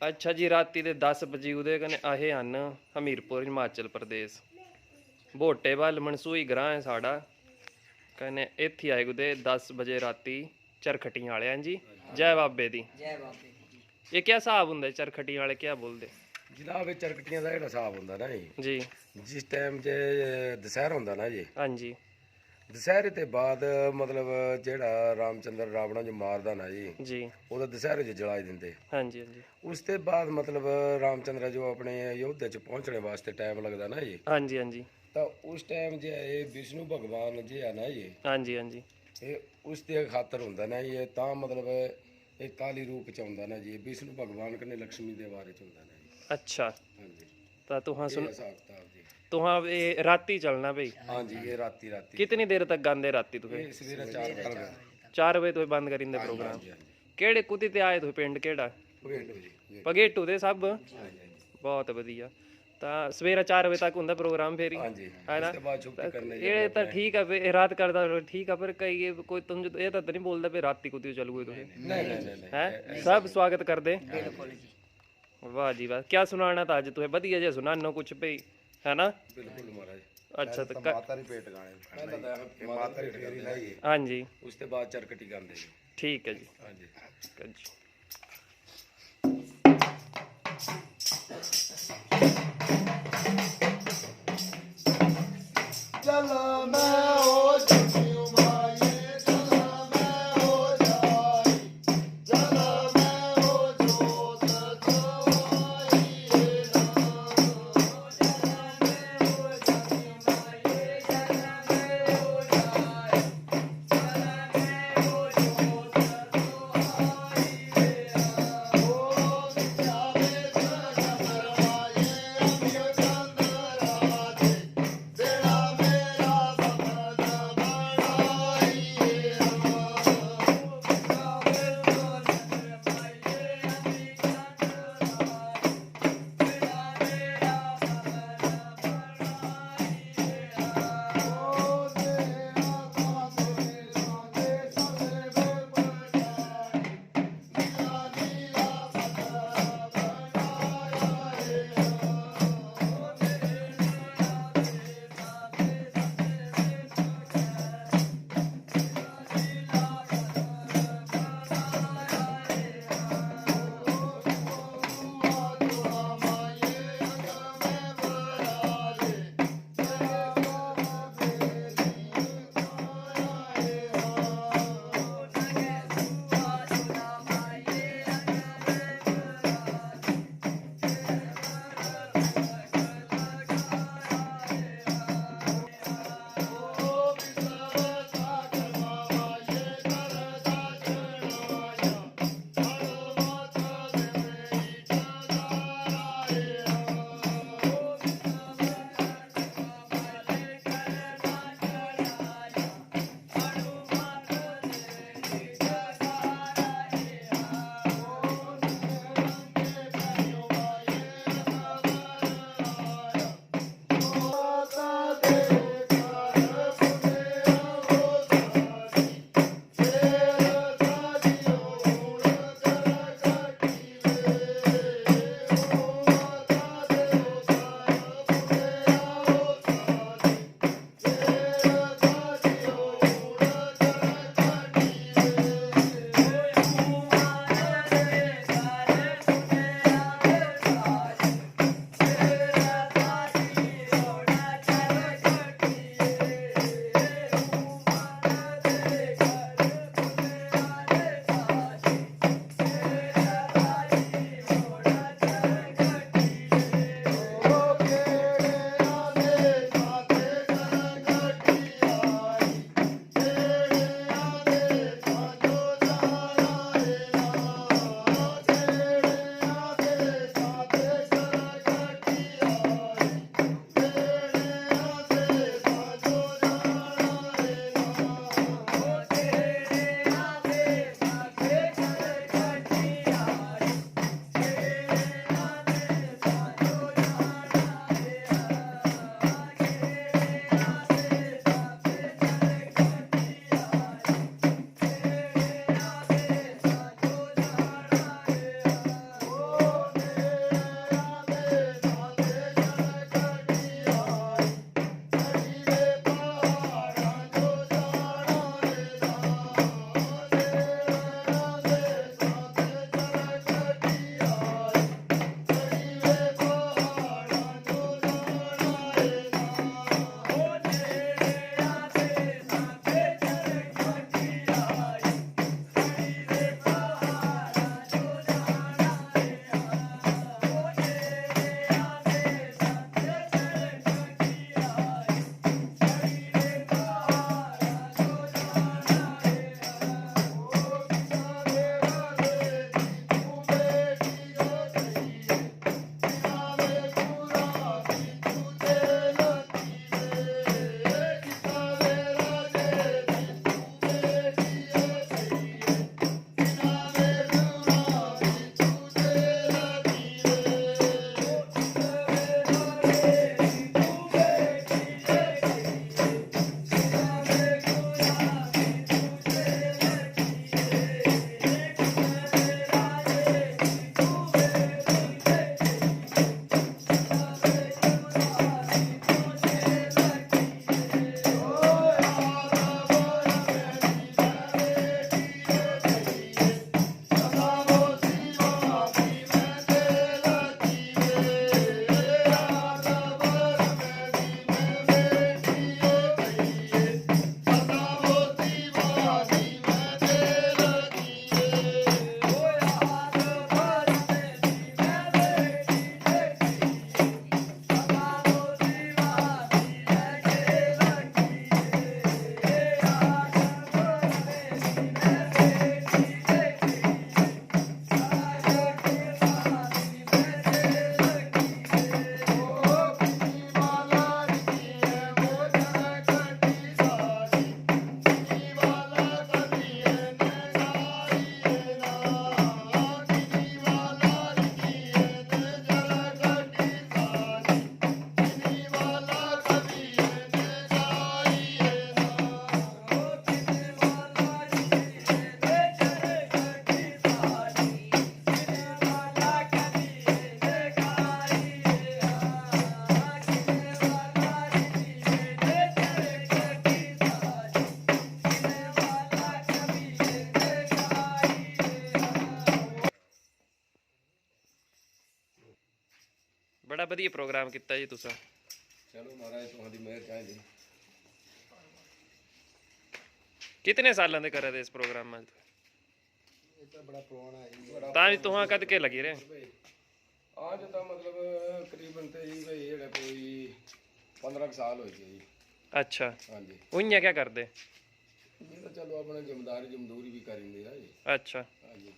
अच्छा जी राती दे 10 बजे उदे कन्नै अहे हन हमीरपुर हिमाचल प्रदेश भोटे वाल मनसूई ग्रां है साड़ा कन्नै इत्थे आए कुदे 10 बजे राती चरखटियां वाले जी जय बाबे दी। ये क्या हिसाब हुंदा चरखटियां वाले क्या बोलदे जनाब? चरकटियां का जिहड़ा हिसाब हुंदा ना जी जिस टाइम जे दशहरा हुंदा ना जी, हाँ जी दशहरे ते बाद मतलब जेड़ा रामचंद्र रावणा जो मारदा ना जी, जी ਉਹਦਾ दशहरे च जलाई दिंदे। हाँ जी हाँ जी ਉਸ ਤੇ ਬਾਅਦ मतलब ਰਾਮਚੰਦਰ ਜੋ ਆਪਣੇ ਅਯੋਧਿਆ ਚ ਪਹੁੰਚਣੇ ਵਾਸਤੇ ਟਾਈਮ ਲੱਗਦਾ ਨਾ ਜੀ, हाँ जी हाँ जी ਤਾਂ ਉਸ ਟਾਈਮ ਜੇ ਇਹ ਵਿਸ਼ਨੂੰ ਭਗਵਾਨ ਜੇ ਆ ਨਾ ਜੀ, हाँ जी हाँ जी ਇਹ ਉਸ ਦੇ ਖਾਤਰ ਹੁੰਦਾ ਨਾ ਇਹ ਤਾਂ ਮਤਲਬ ਇਹ ਕਾਲੀ ਰੂਪ ਚ ਆਉਂਦਾ ਨਾ ਜੀ, ਵਿਸ਼ਨੂੰ ਭਗਵਾਨ ਕਨੇ ਲక్ష్ਮੀ ਦੇ ਬਾਰੇ ਚ ਹੁੰਦਾ ਨਾ ਜੀ। अच्छा ਹਾਂਜੀ, तो तुहां ਇਹ सुन ਹਿਸਾਬ ਕਿਤਾਬ ਜੀ। तुहां ये राती चलना भाई ਹਾਂਜੀ, ਇਹ ਰਾਤੀ कितनी देर तक गांदे राती तुहे ਇਹ ਸਵੇਰੇ 4 ਵਜੇ। 4 बजे तुहे बंद करिंदे प्रोग्राम ਹਾਂਜੀ ਹਾਂਜੀ, केड़े कुती ते आए तुहे पिंड केड़ा ਭੇਟੋ ਜੀ। पगेटू दे सब ਹਾਂਜੀ ਹਾਂਜੀ बहुत वधिया ਤਾਂ ਸਵੇਰੇ 4 ਵਜੇ ਤੱਕ ਹੁੰਦਾ ਪ੍ਰੋਗਰਾਮ ਫੇਰ ਹੀ ਹਾਂਜੀ, ਹੈ ਨਾ ਉਸ ਤੋਂ ਬਾਅਦ ਛੁੱਟੀ ਕਰਨੇ ਜੀ। ਇਹ ਤਾਂ ਠੀਕ ਆ ਫੇ ਰਾਤ ਕਰਦਾ ਠੀਕ ਆ ਪਰ ਕਈ ਕੋਈ ਤੁਮ ਇਹ ਤਾਂ ਨਹੀਂ ਬੋਲਦਾ ਵੀ ਰਾਤੀ ਕੁੱਤੀ ਚੱਲ ਗਏ ਤੁਸੀਂ ਨਹੀਂ ਨਹੀਂ ਨਹੀਂ ਹੈ ਸਭ ਸਵਾਗਤ ਕਰਦੇ ਵਾਹ ਜੀ ਵਾਹ ਕੀ ਸੁਣਾਉਣਾ ਤਾਂ ਅੱਜ ਤੁਸੀਂ ਵਧੀਆ ਜਿਹਾ ਸੁਣਾਨੋ ਕੁਛ ਭਈ ਹੈ ਨਾ ਬਿਲਕੁਲ ਮਹਾਰਾਜ। ਅੱਛਾ ਤਾਂ ਮਾਤਾ ਦੀ ਪੇਟ ਗਾਣੇ ਪਹਿਲਾਂ ਤਾਂ ਮਾਤਾ ਦੀ ਫੇਰੀ ਲਾਈਏ, ਹਾਂਜੀ ਉਸ ਤੋਂ ਬਾਅਦ ਚਰਕਟੀ ਗਾਉਂਦੇ ਜੀ। ਠੀਕ ਹੈ ਜੀ ਹਾਂਜੀ, ਜੀ चल मैं हो चुकी माये, चल मैं हो जाई, चल मैं हो जोत गवाई ना, चल मैं हो चुकी माये, चल मैं हो जाई, चल मैं हो जोत गवाई ना। ਬੜਾ ਵਧੀਆ ਪ੍ਰੋਗਰਾਮ ਕੀਤਾ ਜੀ ਤੁਸੀਂ। ਚਲੋ ਮਹਾਰਾਜ ਤੁਹਾਡੀ ਮਿਹਰ ਚਾਹੀਦੀ। ਕਿਤਨੇ ਸਾਲਾਂ ਦੇ ਕਰੇ ਦੇ ਇਸ ਪ੍ਰੋਗਰਾਮਾਂ 'ਚ? ਇਹ ਤਾਂ ਬੜਾ ਪੁਰਾਣਾ ਹੈ ਜੀ। ਤਾਂ ਵੀ ਤੁਹਾਂ ਕਦ ਕੇ ਲੱਗੀ ਰਹੇ? ਅੱਜ ਤਾਂ ਮਤਲਬ ਤਕਰੀਬਨ ਤੇ ਜੀ ਭਾਈ ਜਿਹੜਾ ਕੋਈ 15 ਕੁ ਸਾਲ ਹੋਏ ਜੀ। ਅੱਛਾ, ਹਾਂਜੀ ਉਈਆਂ ਕੀ ਕਰਦੇ? ਇਹ ਤਾਂ ਚਲੋ ਆਪਣੇ ਜਮਦੂਰੀ ਵੀ ਕਰਿੰਦੇ ਆ ਜੀ। ਅੱਛਾ, ਹਾਂਜੀ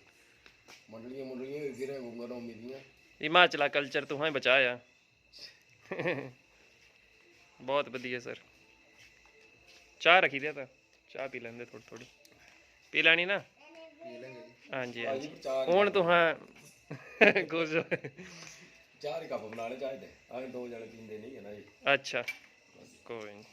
ਮੰਡਲੀਆਂ ਵੀ ਫਿਰ ਗੁੰਗਰੋਂ ਮਿਲੀਆਂ। ਹਿਮਾਚਲਾ ਕਲਚਰ ਤੁਹਾਂ ਹੀ ਬਚਾਇਆ। ਬਹੁਤ ਵਧੀਆ ਸਰ। ਚਾਹ ਰੱਖੀ ਦਿਆ ਤਾਂ ਚਾਹ ਪੀ ਲੈਂਦੇ ਥੋੜੀ ਥੋੜੀ। ਪੀ ਲੈਣੀ ਨਾ? ਪੀ ਲੈਂਗੇ ਜੀ। ਹਾਂਜੀ ਹਾਂਜੀ ਹਾਂਜੀ। ਚਾਹ ਹੁਣ ਤੁਹਾਂ ਕੁਝ ਚਾਹ ਦੇ ਕੱਪ ਬਣਾ ਲੈ ਚਾਹ ਦੇ। ਆਹ ਦੋ ਜਣੇ ਪੀਂਦੇ ਨਹੀਂ ਹੈ ਨਾ ਜੀ। ਅੱਛਾ, ਕੋਈ ਨਹੀਂ।